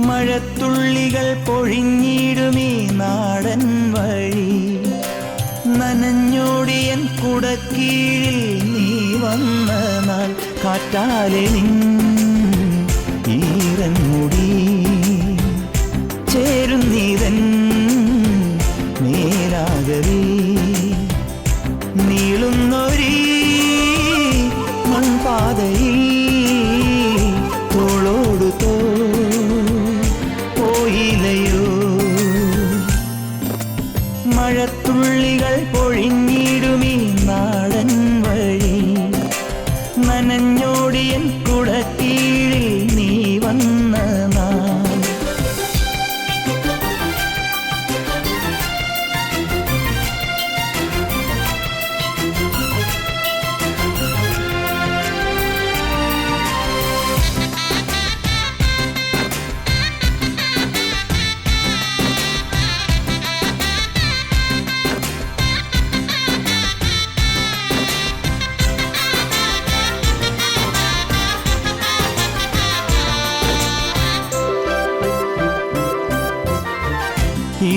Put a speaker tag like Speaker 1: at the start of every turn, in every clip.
Speaker 1: മഴത്തുള്ളികൾ പൊഴിഞ്ഞിടുമീ നാടൻ വഴി, നനഞ്ഞോടിയൻ കുടക്കീഴിൽ നീ വന്ന നാൾ, കാറ്റാലെ നിൻ ഈറൻമുടി ചേരുന്നീതൻ മേലാകവി, നീളുന്നൊരീ മൺപാതയിൽ തോളോടു പോയിലയോ. മഴത്തുള്ളികൾ പൊഴിഞ്ഞിടുമീ നാടൻ വഴി, നനഞ്ഞോടിയൻ കുടക്കീഴിൽ നീ വന്ന നാൾ.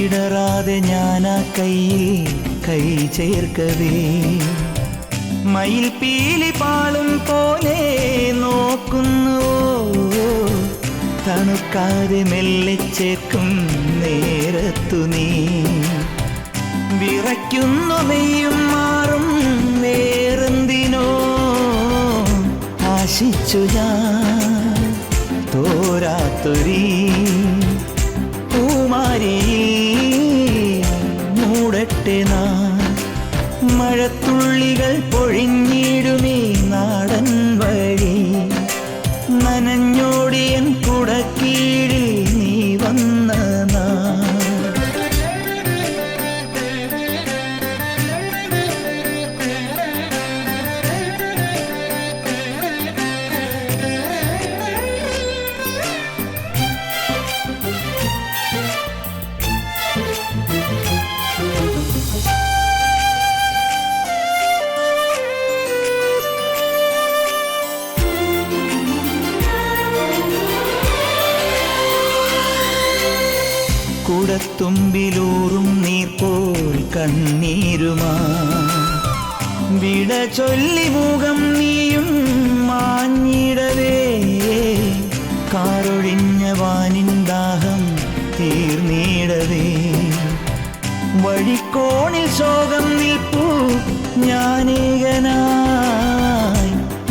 Speaker 1: ഇടറാതെ ഞാനാ കയ്യിൽ കൈ ചേർക്കവേ, മയിൽ പീലി പാളും പോലെ നോക്കുന്നുവോ, തണുക്കാതെ മെല്ലെ ചേർക്കും നേരത്തു നീ വിറയ്ക്കുന്നു. നെയ്യും മാറും വേറെന്തിനോ ആശിച്ചു ഞാൻ തോരാത്തൊരീ മൂടട്ടെ നാം. മഴത്തുള്ളികൾ പൊഴിഞ്ഞിടുമീ നാടൻ വഴി, നനഞ്ഞോടിയൻ കുടക്കീഴിൽ നീ വന്ന നാൾ. കുടത്തുമ്പിലൂറും നീർ പോൽ കണ്ണീരുമാ, വിട ചൊല്ലി മുഖം നീയും മാഞ്ഞിടവേ, കാറൊഴിഞ്ഞ വാനിൻ ദാഹം തീർന്നിടവേ, വഴിക്കോണിൽ ശോകം നിൽപ്പൂ ഞാനേകനായി,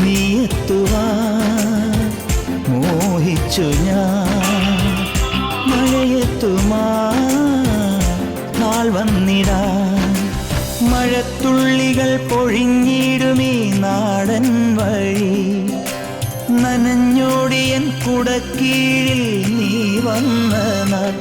Speaker 1: നീ എത്തുവാൻ മോഹിച്ചു ഞാൻ. മഴയെത്തുമാ നാൾ വന്നിടാൻ, മഴത്തുള്ളികൾ പൊഴിഞ്ഞിടുമീ നാടൻ വഴി, നനഞ്ഞോടിയൻ കുടക്കീഴിൽ നീ വന്ന നാൾ.